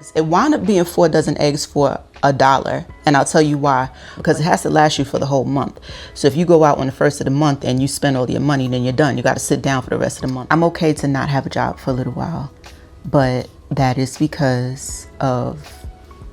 eggs. It wound up being 4 dozen eggs for $1. And I'll tell you why, because it has to last you for the whole month. So if you go out on the first of the month and you spend all your money, then you're done. You got to sit down for the rest of the month. I'm okay to not have a job for a little while, but that is because of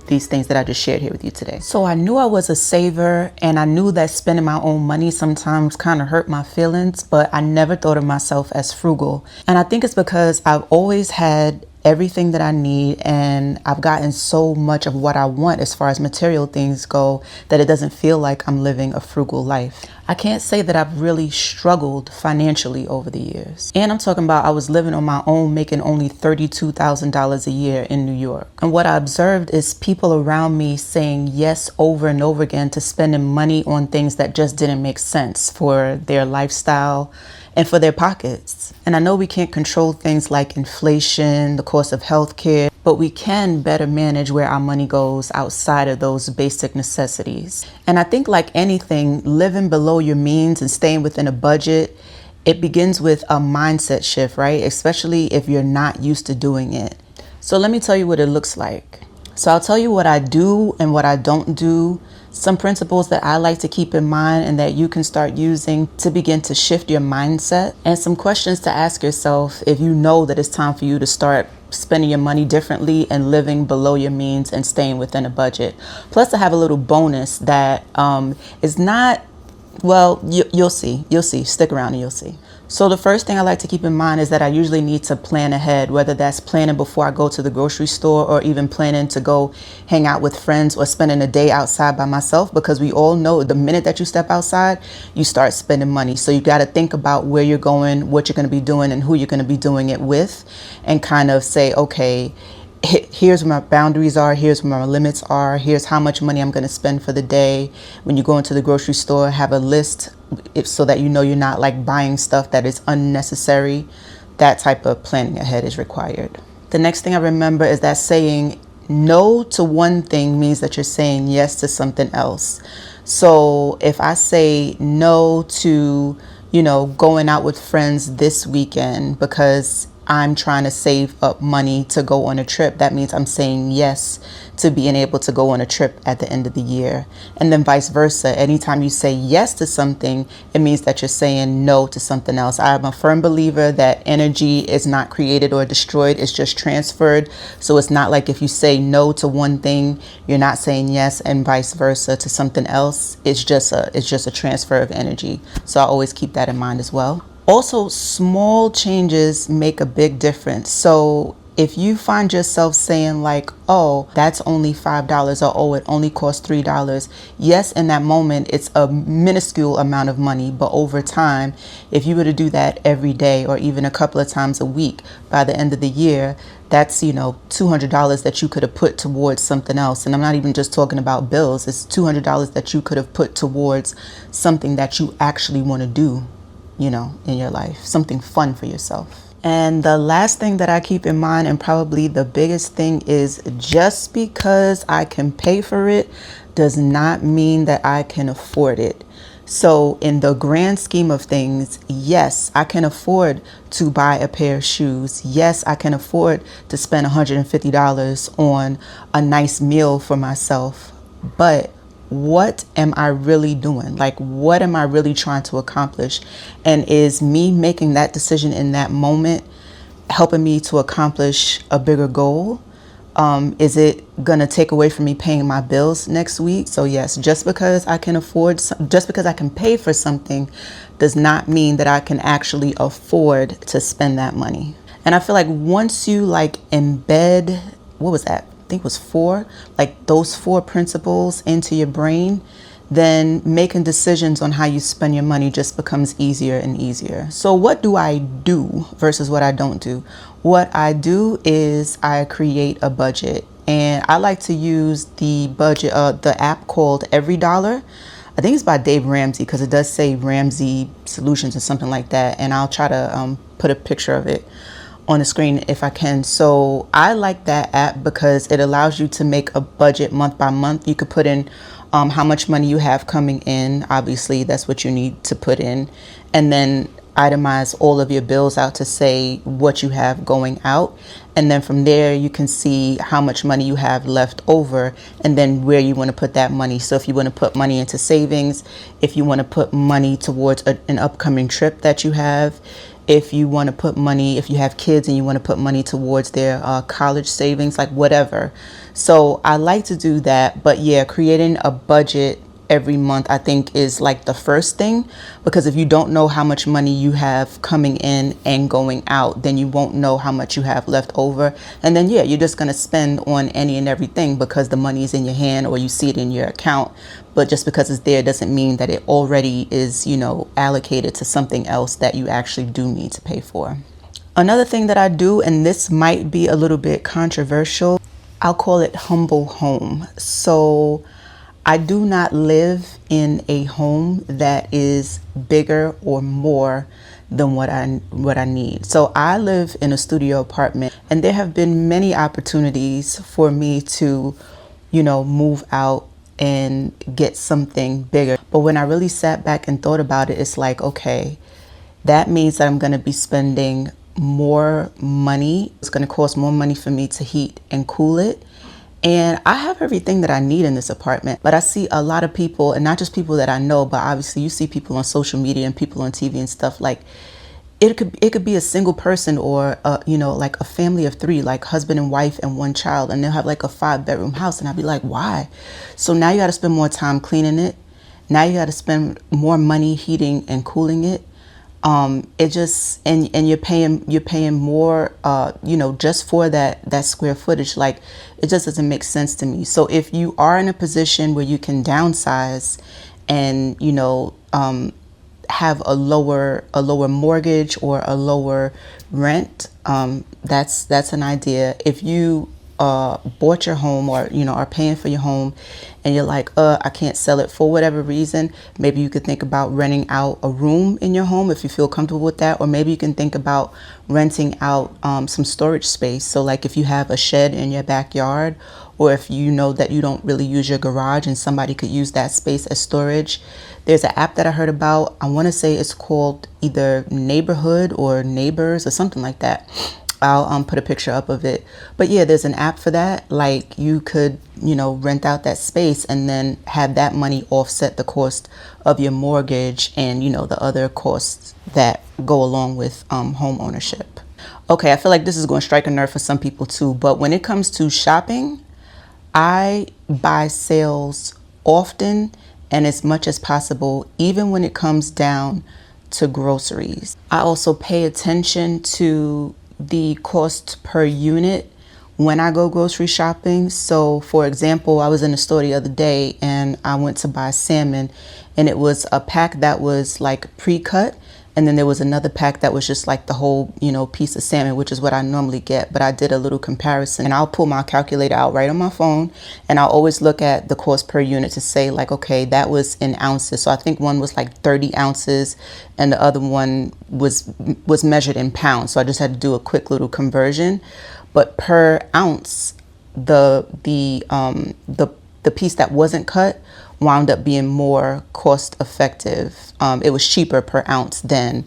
these things that I just shared here with you today. So I knew I was a saver, and I knew that spending my own money sometimes kind of hurt my feelings, but I never thought of myself as frugal. And I think it's because I've always had everything that I need, and I've gotten so much of what I want as far as material things go that it doesn't feel like I'm living a frugal life. I can't say that I've really struggled financially over the years. And I'm talking about I was living on my own, making only $32,000 a year in New York. And what I observed is people around me saying yes over and over again to spending money on things that just didn't make sense for their lifestyle and for their pockets. And I know we can't control things like inflation, the cost of healthcare, but we can better manage where our money goes outside of those basic necessities. And I think, like anything, living below your means and staying within a budget, it begins with a mindset shift, right? Especially if you're not used to doing it. So let me tell you what it looks like. So I'll tell you what I do and what I don't do, some principles that I like to keep in mind and that you can start using to begin to shift your mindset, and some questions to ask yourself if you know that it's time for you to start spending your money differently and living below your means and staying within a budget. Plus, I have a little bonus that is not, well, you'll see. Stick around and you'll see. So the first thing I like to keep in mind is that I usually need to plan ahead, whether that's planning before I go to the grocery store or even planning to go hang out with friends or spending a day outside by myself, because we all know the minute that you step outside, you start spending money. So you got to think about where you're going, what you're going to be doing, and who you're going to be doing it with, and kind of say, okay, here's where my boundaries are, here's where my limits are, here's how much money I'm going to spend for the day. When you go into the grocery store, have a list so that you know you're not like buying stuff that is unnecessary. That type of planning ahead is required. The next thing I remember is that saying no to one thing means that you're saying yes to something else. So if I say no to, going out with friends this weekend because I'm trying to save up money to go on a trip, that means I'm saying yes to being able to go on a trip at the end of the year. And then vice versa. Anytime you say yes to something, it means that you're saying no to something else. I'm a firm believer that energy is not created or destroyed, it's just transferred. So it's not like if you say no to one thing, you're not saying yes, and vice versa to something else. It's just a transfer of energy. So I always keep that in mind as well. Also, small changes make a big difference. So if you find yourself saying like, oh, that's only $5, or oh, it only costs $3. Yes, in that moment, it's a minuscule amount of money. But over time, if you were to do that every day or even a couple of times a week, by the end of the year, that's, $200 that you could have put towards something else. And I'm not even just talking about bills. It's $200 that you could have put towards something that you actually want to do, in your life, something fun for yourself. And the last thing that I keep in mind, and probably the biggest thing, is just because I can pay for it does not mean that I can afford it. So in the grand scheme of things, yes, I can afford to buy a pair of shoes. Yes, I can afford to spend $150 on a nice meal for myself. But what am I really doing? Like, what am I really trying to accomplish? And is me making that decision in that moment helping me to accomplish a bigger goal? Is it going to take away from me paying my bills next week? So yes, just because I can pay for something does not mean that I can actually afford to spend that money. And I feel like once you embed, what was that? I think it was 4, those 4 principles into your brain, then making decisions on how you spend your money just becomes easier and easier. So what do I do versus what I don't do? What I do is I create a budget, and I like to use the budget, the app called Every Dollar. I think it's by Dave Ramsey, because it does say Ramsey Solutions or something like that. And I'll try to put a picture of it on the screen if I can. So I like that app because it allows you to make a budget month by month. You could put in how much money you have coming in. Obviously, that's what you need to put in. And then itemize all of your bills out to say what you have going out. And then from there, you can see how much money you have left over and then where you want to put that money. So if you want to put money into savings, if you want to put money towards an upcoming trip that you have, if you want to put money, if you have kids and you want to put money towards their college savings, like whatever. So I like to do that. But yeah, creating a budget every month, I think, is like the first thing, because if you don't know how much money you have coming in and going out, then you won't know how much you have left over. And then, yeah, you're just going to spend on any and everything because the money is in your hand or you see it in your account. But just because it's there doesn't mean that it already is, you know, allocated to something else that you actually do need to pay for. Another thing that I do, and this might be a little bit controversial, I'll call it humble home. So I do not live in a home that is bigger or more than what I need. So I live in a studio apartment, and there have been many opportunities for me to, you know, move out and get something bigger. But when I really sat back and thought about it, it's like, okay, that means that I'm going to be spending more money. It's going to cost more money for me to heat and cool it. And I have everything that I need in this apartment, but I see a lot of people, and not just people that I know, but obviously you see people on social media and people on TV and stuff, like it could be a single person or you know, like a family of 3, like husband and wife and 1 child, and they'll have like a 5-bedroom house. And I'd be like, why? So now you got to spend more time cleaning it. Now you got to spend more money heating and cooling it. It just, and you're paying more, you know, just for that square footage. Like, it just doesn't make sense to me. So if you are in a position where you can downsize and, you know, have a lower mortgage or a lower rent, that's an idea. If you bought your home, or you know, are paying for your home, and you're like, I can't sell it for whatever reason, maybe you could think about renting out a room in your home if you feel comfortable with that. Or maybe you can think about renting out some storage space. So like if you have a shed in your backyard, or if you know that you don't really use your garage and somebody could use that space as storage, there's an app that I heard about. I want to say it's called either Neighborhood or Neighbors or something like that. I'll put a picture up of it. But yeah, there's an app for that. Like you could, you know, rent out that space and then have that money offset the cost of your mortgage and, you know, the other costs that go along with home ownership. Okay, I feel like this is going to strike a nerve for some people too. But when it comes to shopping, I buy sales often and as much as possible, even when it comes down to groceries. I also pay attention to the cost per unit when I go grocery shopping. So for example, I was in a store the other day and I went to buy salmon, and it was a pack that was like pre-cut, and then there was another pack that was just like the whole, you know, piece of salmon, which is what I normally get. But I did a little comparison, and I'll pull my calculator out right on my phone, and I'll always look at the cost per unit to say like, okay, that was in ounces. So I think one was like 30 ounces and the other one was measured in pounds. So I just had to do a quick little conversion. But per ounce, the piece that wasn't cut wound up being more cost effective. It was cheaper per ounce than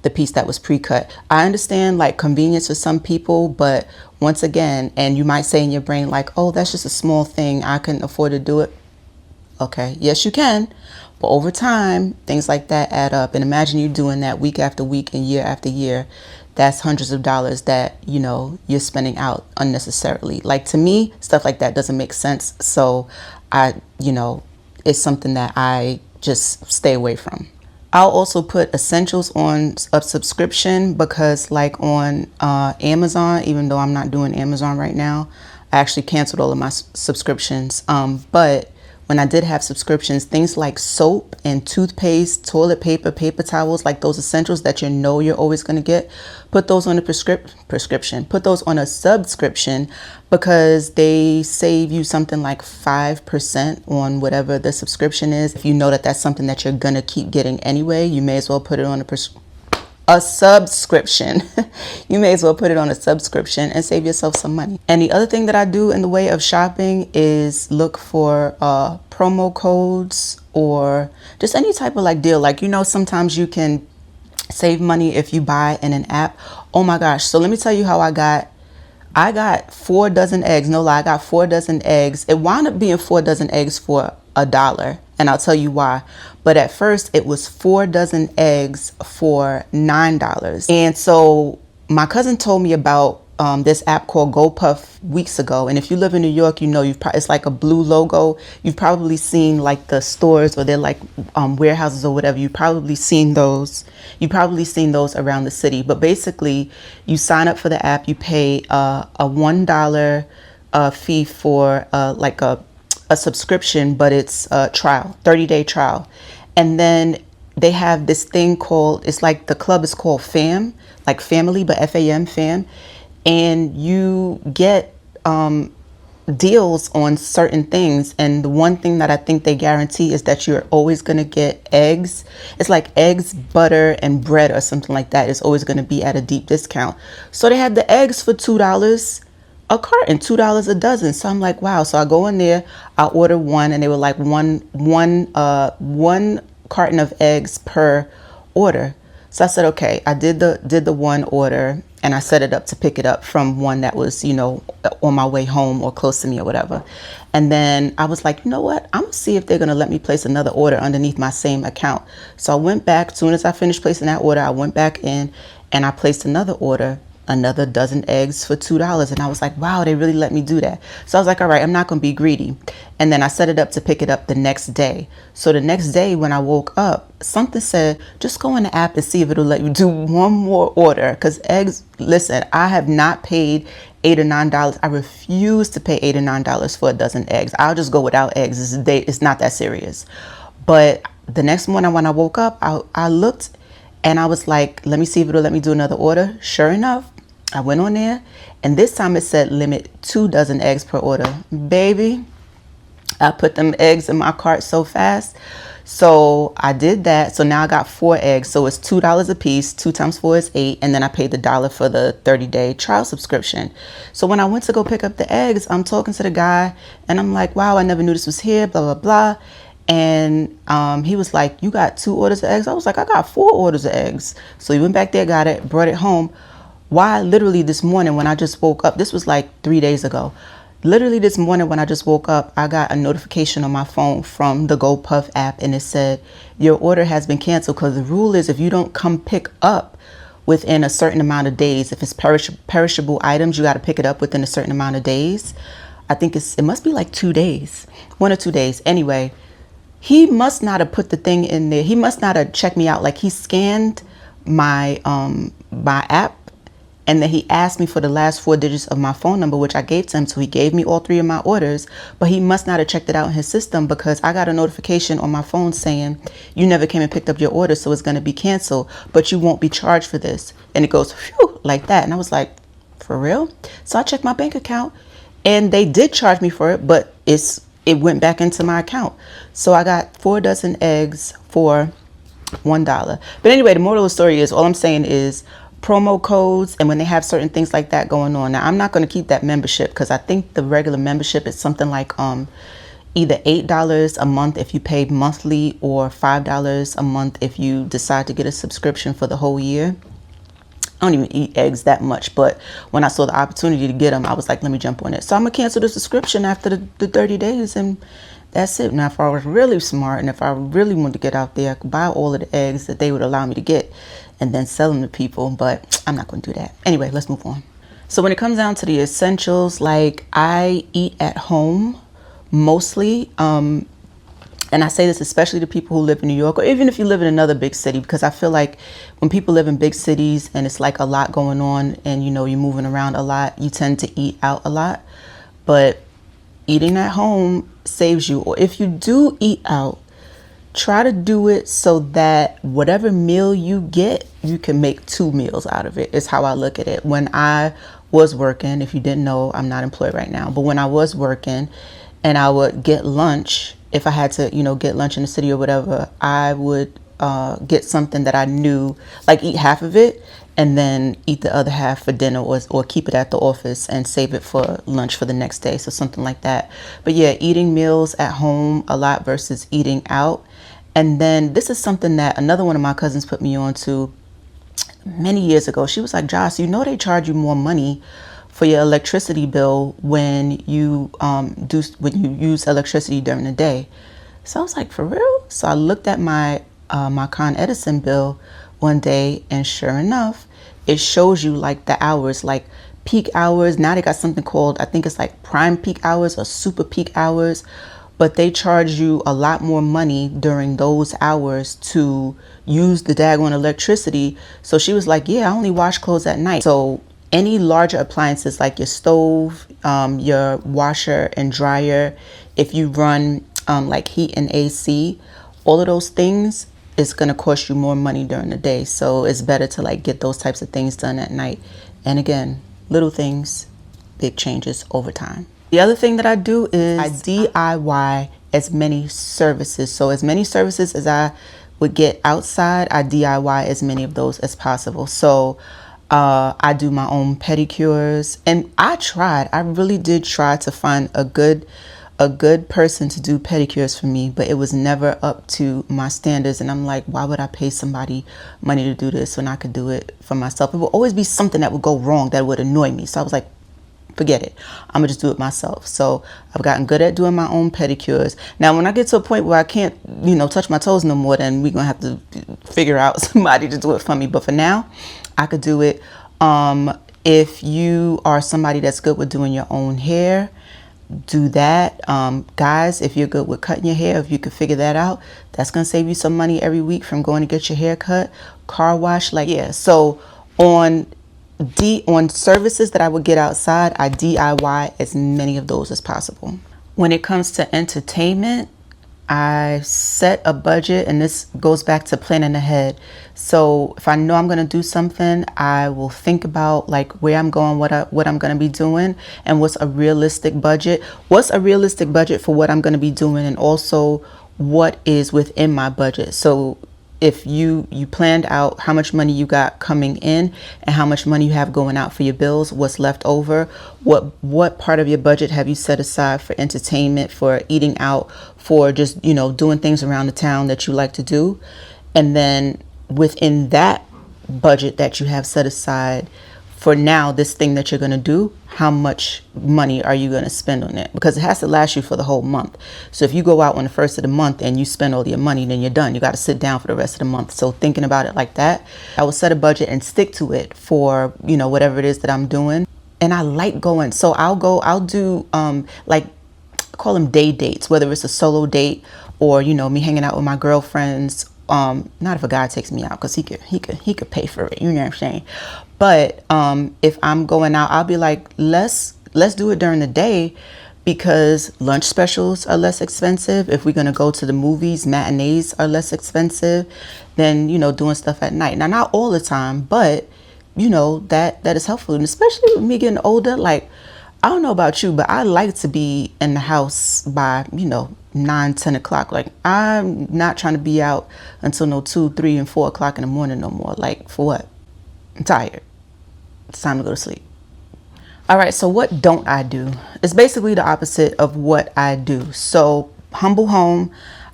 the piece that was pre-cut. I understand like convenience for some people, but once again, and you might say in your brain like, oh, that's just a small thing, I can afford to do it. Okay, yes you can, but over time things like that add up. And imagine you doing that week after week and year after year. That's hundreds of dollars that, you know, you're spending out unnecessarily. Like, to me, stuff like that doesn't make sense. So you know, it's something that I just stay away from. I'll also put essentials on a subscription, because like on Amazon, even though I'm not doing Amazon right now, I actually canceled all of my subscriptions. But when I did have subscriptions, things like soap and toothpaste, toilet paper, paper towels, like those essentials that you know you're always going to get, put those on a prescription, put those on a subscription, because they save you something like 5% on whatever the subscription is. If you know that that's something that you're going to keep getting anyway, you may as well put it on a subscription. You may as well put it on a subscription and save yourself some money. And the other thing that I do in the way of shopping is look for promo codes or just any type of like deal. Like, you know, sometimes you can Save money if you buy in an app. Oh my gosh. So let me tell you how I got 4 dozen eggs. No lie, I got 4 dozen eggs. It wound up being 4 dozen eggs for $1. And I'll tell you why. But at first it was 4 dozen eggs for $9. And so my cousin told me about this app called GoPuff weeks ago. And if you live in New York, you know, it's like a blue logo. You've probably seen like the stores, or they're like warehouses or whatever. You've probably seen those. You've probably seen those around the city. But basically, you sign up for the app. You pay a $1 fee for like a subscription, but it's a trial, 30-day trial. And then they have this thing called, it's like the club is called FAM, like family, but FAM, FAM. And you get deals on certain things. And the one thing that I think they guarantee is that you're always going to get eggs. It's like eggs, butter, and bread or something like that. It's always going to be at a deep discount. So they had the eggs for $2 a carton, $2 a dozen. So I'm like, wow. So I go in there, I order one, and they were like one carton of eggs per order. So I said, okay, I did the one order, and I set it up to pick it up from one that was, you know, on my way home or close to me or whatever. And then I was like, you know what? I'm gonna see if they're gonna let me place another order underneath my same account. So I went back, as soon as I finished placing that order, I went back in and I placed another order, another dozen eggs for $2. And I was like, wow, they really let me do that. So I was like, all right, I'm not gonna be greedy. And then I set it up to pick it up the next day. So the next day when I woke up, something said, just go in the app and see if it'll let you do one more order. Because eggs, listen, I have not paid $8 or $9. I refuse to pay $8 or $9 for a dozen eggs. I'll just go without eggs. It's not that serious. But the next morning when I woke up, I looked and I was like, let me see if it'll let me do another order. Sure enough, I went on there, and this time it said limit 2 dozen eggs per order. Baby, I put them eggs in my cart so fast. So I did that. So now I got 4 eggs. So it's $2 a piece. 2 times 4 is 8. And then I paid the $1 for the 30-day trial subscription. So when I went to go pick up the eggs, I'm talking to the guy and I'm like, wow, I never knew this was here, blah, blah, blah. And he was like, you got 2 orders of eggs? I was like, I got 4 orders of eggs. So he went back there, got it, brought it home. Why? Literally this morning when I just woke up, this was like 3 days ago. Literally this morning when I just woke up, I got a notification on my phone from the GoPuff app, and it said, your order has been canceled, because the rule is if you don't come pick up within a certain amount of days, if it's perishable items, you got to pick it up within a certain amount of days. I think it must be like 2 days, 1 or 2 days. Anyway, he must not have put the thing in there. He must not have checked me out. Like, he scanned my my app, and then he asked me for the last 4 digits of my phone number, which I gave to him. So he gave me all 3 of my orders, but he must not have checked it out in his system, because I got a notification on my phone saying you never came and picked up your order, so it's going to be canceled, but you won't be charged for this. And it goes, phew, like that. And I was like, for real? So I checked my bank account, and they did charge me for it, but it went back into my account. So I got 4 dozen eggs for $1. But anyway, the moral of the story is, all I'm saying is, promo codes, and when they have certain things like that going on. Now, I'm not going to keep that membership, because I think the regular membership is something like either $8 a month if you pay monthly, or $5 a month if you decide to get a subscription for the whole year. I don't even eat eggs that much, but when I saw the opportunity to get them, I was like, let me jump on it. So I'm gonna cancel the subscription after the 30 days, and that's it. Now, if I was really smart, and if I really wanted to get out there, I could buy all of the eggs that they would allow me to get and then sell them to people, but I'm not going to do that. Anyway, let's move on. So when it comes down to the essentials, like, I eat at home mostly. And I say this especially to people who live in New York, or even if you live in another big city, because I feel like when people live in big cities and it's like a lot going on, and, you know, you're moving around a lot, you tend to eat out a lot. But eating at home saves you. Or if you do eat out, try to do it so that whatever meal you get, you can make 2 meals out of it, is how I look at it. When I was working, if you didn't know, I'm not employed right now, but when I was working and I would get lunch, if I had to, you know, get lunch in the city or whatever, I would get something that I knew, like, eat half of it and then eat the other half for dinner, or keep it at the office and save it for lunch for the next day. So something like that. But yeah, eating meals at home a lot versus eating out. And then this is something that another one of my cousins put me on to. many years ago. She was like, Josh, you know they charge you more money for your electricity bill when you use electricity during the day. So I was like, for real? So I looked at my Con Edison bill one day, and sure enough, it shows you like the hours, like peak hours. Now they got something called, I think it's like prime peak hours or super peak hours, but they charge you a lot more money during those hours to use the daggone electricity. So she was like, yeah, I only wash clothes at night. So any larger appliances like your stove, your washer and dryer, if you run like heat and AC, all of those things is going to cost you more money during the day. So it's better to like get those types of things done at night. And again, little things, big changes over time. The other thing that I do is I DIY as many services. So as many services as I would get outside, I DIY as many of those as possible. So I do my own pedicures, and I really did try to find a good person to do pedicures for me, but it was never up to my standards. And I'm like, why would I pay somebody money to do this when I could do it for myself? It would always be something that would go wrong that would annoy me. So I was like, forget it. I'm gonna just do it myself. So I've gotten good at doing my own pedicures. Now, when I get to a point where I can't, touch my toes no more, then we're gonna have to figure out somebody to do it for me. But for now, I could do it. If you are somebody that's good with doing your own hair, do that. Guys, if you're good with cutting your hair, if you could figure that out, that's gonna save you some money every week from going to get your hair cut. Car wash, so on services that I would get outside, I DIY as many of those as possible. When it comes to entertainment, I set a budget, and this goes back to planning ahead. So if I know I'm going to do something, I will think about like where I'm going, what I'm going to be doing, and what's a realistic budget. What's a realistic budget for what I'm going to be doing, and also what is within my budget. So if you planned out how much money you got coming in and how much money you have going out for your bills, what's left over, what part of your budget have you set aside for entertainment, for eating out, for just, doing things around the town that you like to do. And then within that budget that you have set aside for now, this thing that you're going to do, how much money are you going to spend on it? Because it has to last you for the whole month. So if you go out on the first of the month and you spend all your money, then you're done. You got to sit down for the rest of the month. So thinking about it like that, I will set a budget and stick to it for, whatever it is that I'm doing. And I like going. So I'll do like call them day dates, whether it's a solo date or, me hanging out with my girlfriends. Not if a guy takes me out, because he could pay for it. You know what I'm saying? But if I'm going out, I'll be like, let's do it during the day, because lunch specials are less expensive. If we're gonna go to the movies, matinees are less expensive than doing stuff at night. Now, not all the time, but that is helpful, and especially with me getting older. Like, I don't know about you, but I like to be in the house by 9, 10 o'clock. Like, I'm not trying to be out until no 2, 3, and 4 o'clock in the morning no more. Like, for what? I'm tired. It's time to go to sleep. All right, so what don't I do? It's basically the opposite of what I do. So, humble home.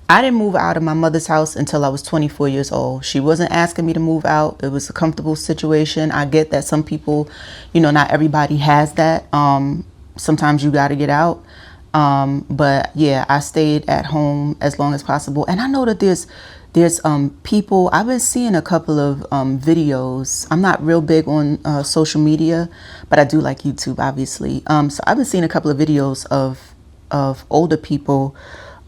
I didn't move out of my mother's house until I was 24 years old. She wasn't asking me to move out. It was a comfortable situation. I get that some people, not everybody has that. Sometimes you got to get out. But yeah, I stayed at home as long as possible. And I know that there's people, I've been seeing a couple of videos. I'm not real big on social media, but I do like YouTube, obviously. So I've been seeing a couple of videos of older people,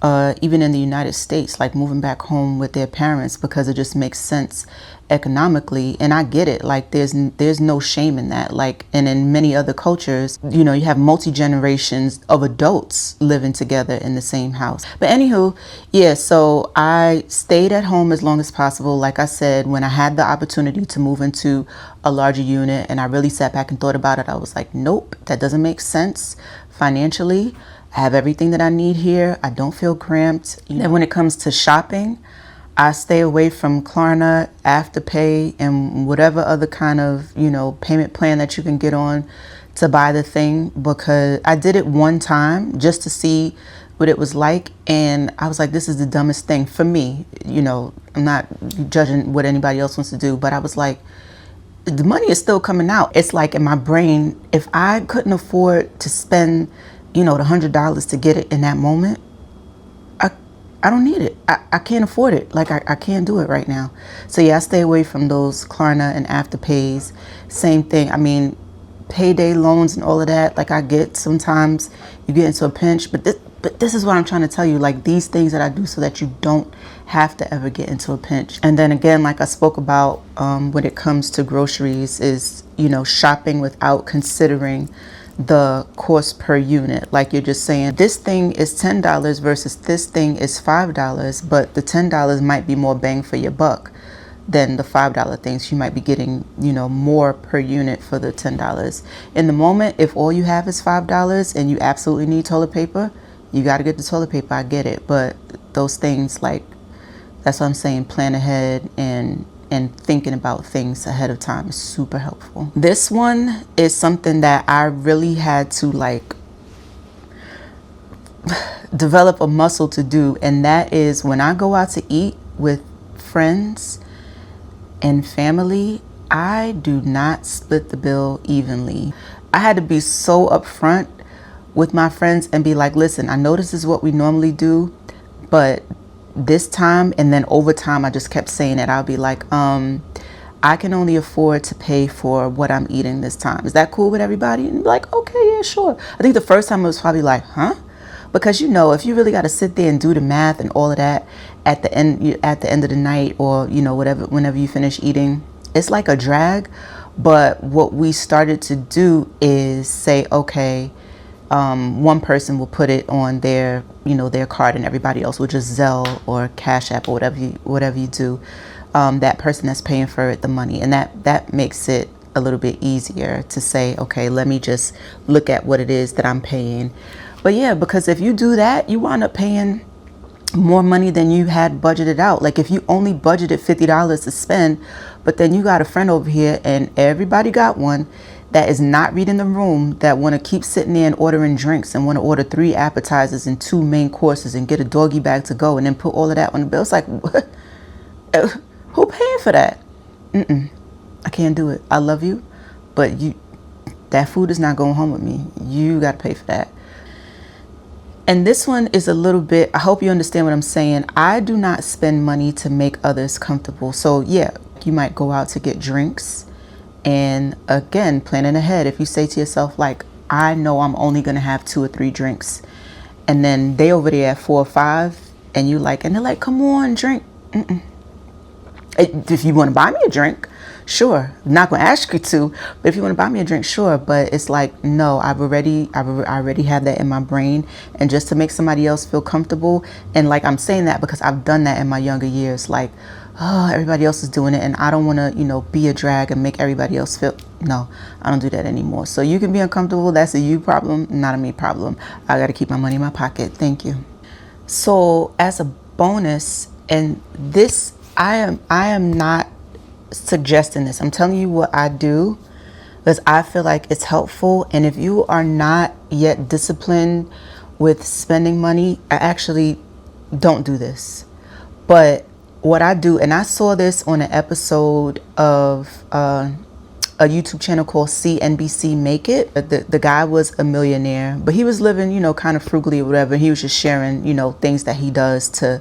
even in the United States, like moving back home with their parents, because it just makes sense economically. And I get it. Like, there's no shame in that. Like, and in many other cultures, you have multi-generations of adults living together in the same house. But anywho, yeah, so I stayed at home as long as possible. Like I said, when I had the opportunity to move into a larger unit and I really sat back and thought about it, I was like, nope, that doesn't make sense financially. I have everything that I need here. I don't feel cramped. And when it comes to shopping, I stay away from Klarna, Afterpay, and whatever other kind of, payment plan that you can get on to buy the thing, because I did it one time just to see what it was like. And I was like, this is the dumbest thing for me. I'm not judging what anybody else wants to do, but I was like, the money is still coming out. It's like in my brain, if I couldn't afford to spend, the $100 to get it in that moment, I don't need it. I can't afford it. Like I can't do it right now. So yeah, I stay away from those Klarna and Afterpays. Same thing. I mean, payday loans and all of that. Like I get sometimes you get into a pinch, but this is what I'm trying to tell you. Like these things that I do so that you don't have to ever get into a pinch. And then again, like I spoke about when it comes to groceries is, shopping without considering the cost per unit. Like you're just saying this thing is $10 versus this thing is $5, but the $10 might be more bang for your buck than the $5 things. You might be getting, more per unit for the $10. In the moment, if all you have is $5 and you absolutely need toilet paper, you got to get the toilet paper. I get it. But those things, like, that's what I'm saying, plan ahead and thinking about things ahead of time is super helpful. This one is something that I really had to like develop a muscle to do. And that is when I go out to eat with friends and family, I do not split the bill evenly. I had to be so upfront with my friends and be like, listen, I know this is what we normally do, but this time, and then over time I just kept saying it. I'll be like, I can only afford to pay for what I'm eating this time. Is that cool with everybody? And be like, okay, yeah, sure. I think the first time it was probably like, huh? Because if you really got to sit there and do the math and all of that at the end of the night, or whenever you finish eating, it's like a drag. But what we started to do is say, okay, one person will put it on their card, and everybody else will just Zelle or Cash App or whatever you do. That person that's paying for it the money, and that makes it a little bit easier to say, okay, let me just look at what it is that I'm paying. But yeah, because if you do that, you wind up paying more money than you had budgeted out. Like if you only budgeted $50 to spend, but then you got a friend over here and everybody got one that is not reading the room, that want to keep sitting there and ordering drinks and want to order 3 appetizers and 2 main courses and get a doggy bag to go and then put all of that on the bill. It's like, what? Who paying for that? I can't do it. I love you, but that food is not going home with me. You got to pay for that. And this one is a little bit, I hope you understand what I'm saying. I do not spend money to make others comfortable. So yeah, you might go out to get drinks. And again, planning ahead. If you say to yourself, like, I know I'm only going to have 2 or 3 drinks. And then they over there at 4 or 5. And they're like, come on, drink. If you want to buy me a drink, sure. I'm not going to ask you to. But if you want to buy me a drink, sure. But it's like, no, I already have that in my brain. And just to make somebody else feel comfortable. And like, I'm saying that because I've done that in my younger years. Like, oh, everybody else is doing it and I don't want to, be a drag and make everybody else feel. No, I don't do that anymore. So you can be uncomfortable. That's a you problem, not a me problem. I got to keep my money in my pocket. Thank you. So as a bonus, and this, I am not suggesting this. I'm telling you what I do because I feel like it's helpful. And if you are not yet disciplined with spending money, I actually don't do this. But what I do, and I saw this on an episode of a YouTube channel called CNBC Make It. The guy was a millionaire, but he was living, kind of frugally or whatever. He was just sharing, things that he does to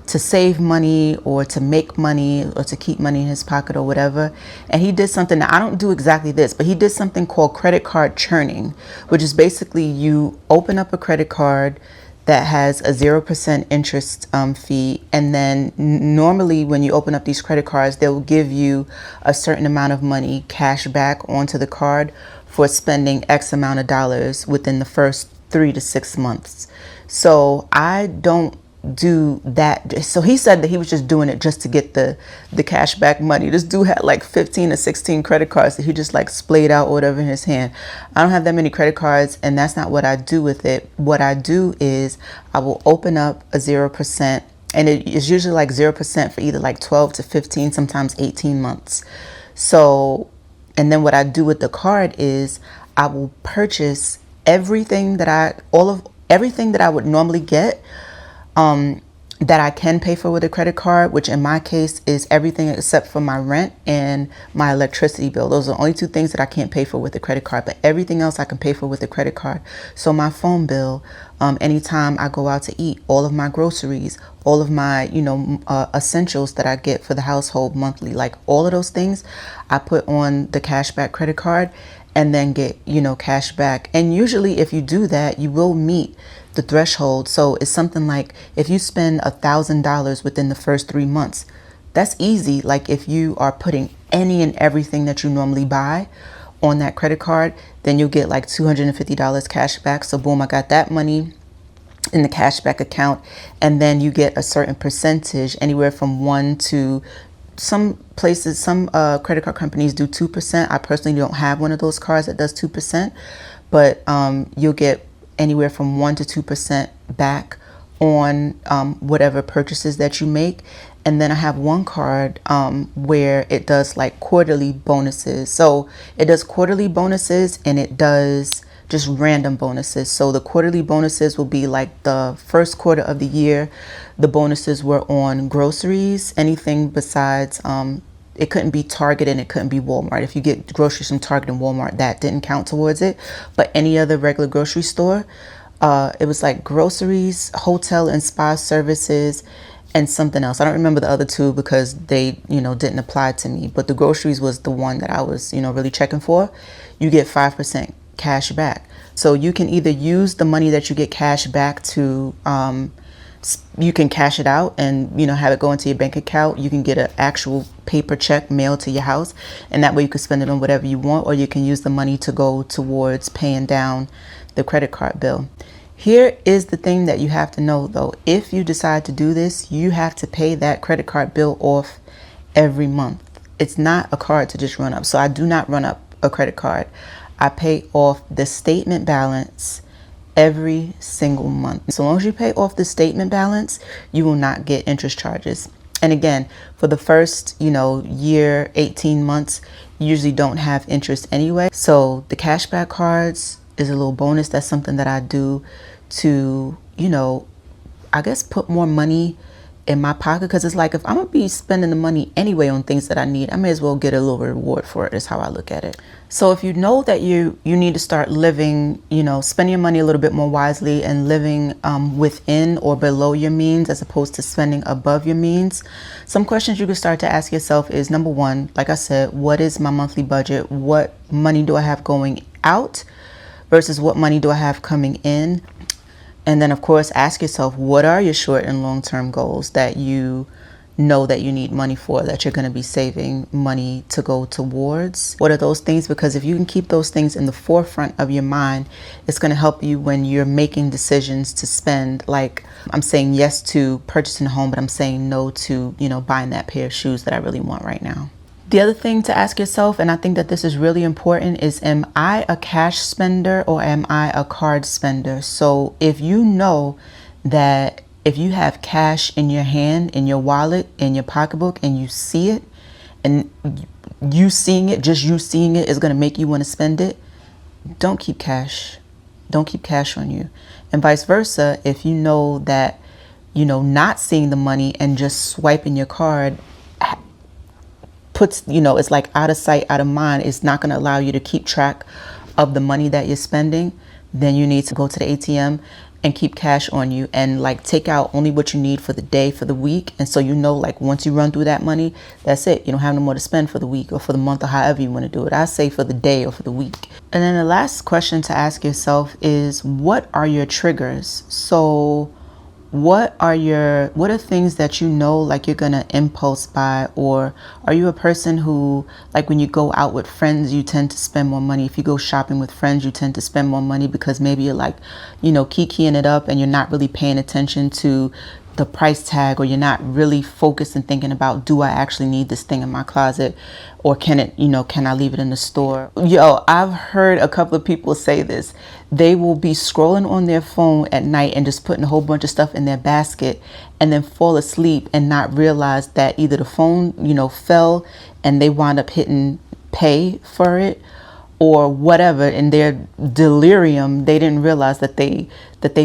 save money or to make money or to keep money in his pocket or whatever. And he did something that I don't do exactly this, but he did something called credit card churning, which is basically you open up a credit card that has a 0% interest fee. And then normally when you open up these credit cards, they will give you a certain amount of money cash back onto the card for spending X amount of dollars within the first 3 to 6 months. So I don't do that. So he said that he was just doing it just to get the cash back money. This dude had like 15 or 16 credit cards that he just like splayed out whatever in his hand. I don't have that many credit cards, and that's not what I do with it. What I do is I will open up a 0%, and it is usually like 0% for either like 12 to 15, sometimes 18 months. So, and then what I do with the card is I will purchase everything that I would normally get. that I can pay for with a credit card, which in my case is everything except for my rent and my electricity bill. Those are the only two things that I can't pay for with a credit card, but everything else I can pay for with a credit card. So my phone bill, anytime I go out to eat, all of my groceries, all of my, essentials that I get for the household monthly, like all of those things, I put on the cashback credit card and then get, cash back. And usually if you do that, you will meet the threshold. So it's something like if you spend $1,000 within the first 3 months, that's easy. Like if you are putting any and everything that you normally buy on that credit card, then you'll get like $250 cash back. So boom, I got that money in the cashback account. And then you get a certain percentage, anywhere from 1 to some places, some credit card companies do 2%. I personally don't have one of those cards that does 2%, but you'll get anywhere from 1 to 2% back on whatever purchases that you make. And then I have one card where it does like quarterly bonuses. So it does quarterly bonuses and it does just random bonuses. So the quarterly bonuses will be like the first quarter of the year. The bonuses were on groceries, anything besides, it couldn't be Target and it couldn't be Walmart. If you get groceries from Target and Walmart, that didn't count towards it. But any other regular grocery store, it was like groceries, hotel and spa services, and something else. I don't remember the other two because they, didn't apply to me. But the groceries was the one that I was, really checking for. You get 5% cash back. So you can either use the money that you get cash back to, you can cash it out and, have it go into your bank account. You can get an actual paper check mailed to your house, and that way you can spend it on whatever you want, or you can use the money to go towards paying down the credit card bill. Here is the thing that you have to know though. If you decide to do this, you have to pay that credit card bill off every month. It's not a card to just run up. So I do not run up a credit card. I pay off the statement balance every single month. So long as you pay off the statement balance, you will not get interest charges. And again, for the first, year, 18 months, you usually don't have interest anyway. So the cashback cards is a little bonus. That's something that I do to, I guess put more money in my pocket, because it's like if I'm gonna be spending the money anyway on things that I need, I may as well get a little reward for it, is how I look at it. So if you know that you need to start living, spending your money a little bit more wisely and living within or below your means as opposed to spending above your means, some questions you can start to ask yourself is, number one, like I said, what is my monthly budget? What money do I have going out versus what money do I have coming in? And then, of course, ask yourself, what are your short and long-term goals that you know that you need money for, that you're going to be saving money to go towards? What are those things? Because if you can keep those things in the forefront of your mind, it's going to help you when you're making decisions to spend. Like I'm saying yes to purchasing a home, but I'm saying no to, buying that pair of shoes that I really want right now. The other thing to ask yourself, and I think that this is really important, is am I a cash spender or am I a card spender? So if you know that if you have cash in your hand, in your wallet, in your pocketbook, and you see it, and you seeing it, just you seeing it is going to make you want to spend it, don't keep cash. Don't keep cash on you. And vice versa, if you know that, not seeing the money and just swiping your card puts, it's like out of sight, out of mind. It's not going to allow you to keep track of the money that you're spending. Then you need to go to the ATM and keep cash on you and like take out only what you need for the day, for the week. And so, like once you run through that money, that's it. You don't have no more to spend for the week or for the month or however you want to do it. I say for the day or for the week. And then the last question to ask yourself is, what are your triggers? So what are things that like you're gonna impulse buy? Or are you a person who, like when you go out with friends, you tend to spend more money? If you go shopping with friends, you tend to spend more money because maybe you're like, kikiing it up and you're not really paying attention to the price tag, or you're not really focused and thinking about, do I actually need this thing in my closet, or can I leave it in the store? I've heard a couple of people say this. They will be scrolling on their phone at night and just putting a whole bunch of stuff in their basket and then fall asleep and not realize that either the phone, fell and they wound up hitting pay for it, or whatever, in their delirium they didn't realize that they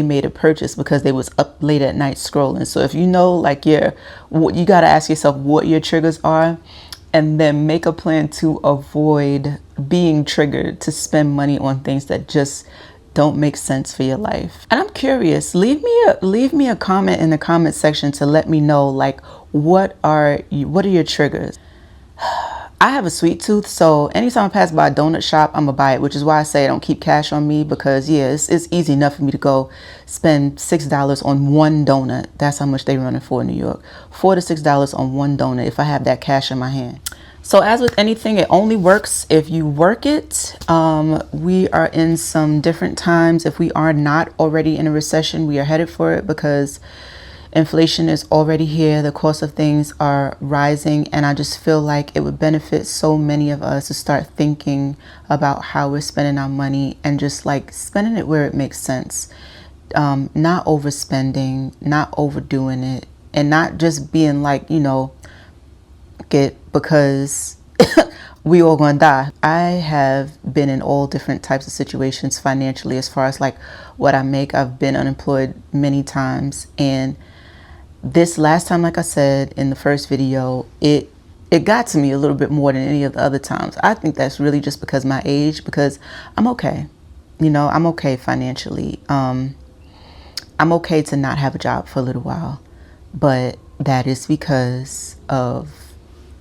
made a purchase because they was up late at night scrolling. So if you know, like, you got to ask yourself what your triggers are, and then make a plan to avoid being triggered to spend money on things that just don't make sense for your life. And I'm curious, leave me a comment in the comment section to let me know, like, what are your triggers? I have a sweet tooth, so anytime I pass by a donut shop, I'm gonna buy it, which is why I say I don't keep cash on me, because yeah, it's easy enough for me to go spend $6 on one donut. That's how much they running for in New York. $4 to $6 on one donut if I have that cash in my hand. So as with anything, it only works if you work it. We are in some different times. If we are not already in a recession, we are headed for it, because inflation is already here. The cost of things are rising, and I just feel like it would benefit so many of us to start thinking about how we're spending our money, and just like spending it where it makes sense. Not overspending, not overdoing it, and not just being like, get because we all gonna die. I have been in all different types of situations financially, as far as like what I make. I've been unemployed many times, and this last time, like I said in the first video, it got to me a little bit more than any of the other times. I think that's really just because my age, because I'm okay. I'm okay financially. I'm okay to not have a job for a little while, but that is because of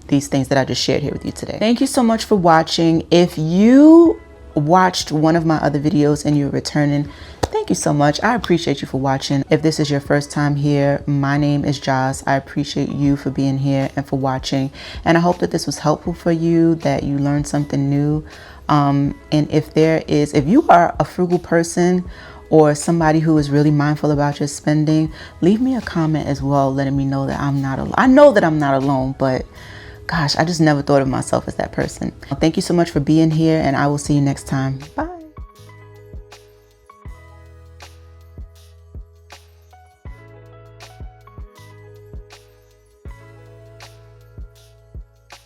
these things that I just shared here with you today. Thank you so much for watching. If you watched one of my other videos and you're returning, thank you so much. I appreciate you for watching. If this is your first time here, my name is Joz. I appreciate you for being here and for watching. And I hope that this was helpful for you, that you learned something new. And if you are a frugal person, or somebody who is really mindful about your spending, leave me a comment as well, letting me know that I'm not alone. I know that I'm not alone, but gosh, I just never thought of myself as that person. Thank you so much for being here, and I will see you next time. Bye.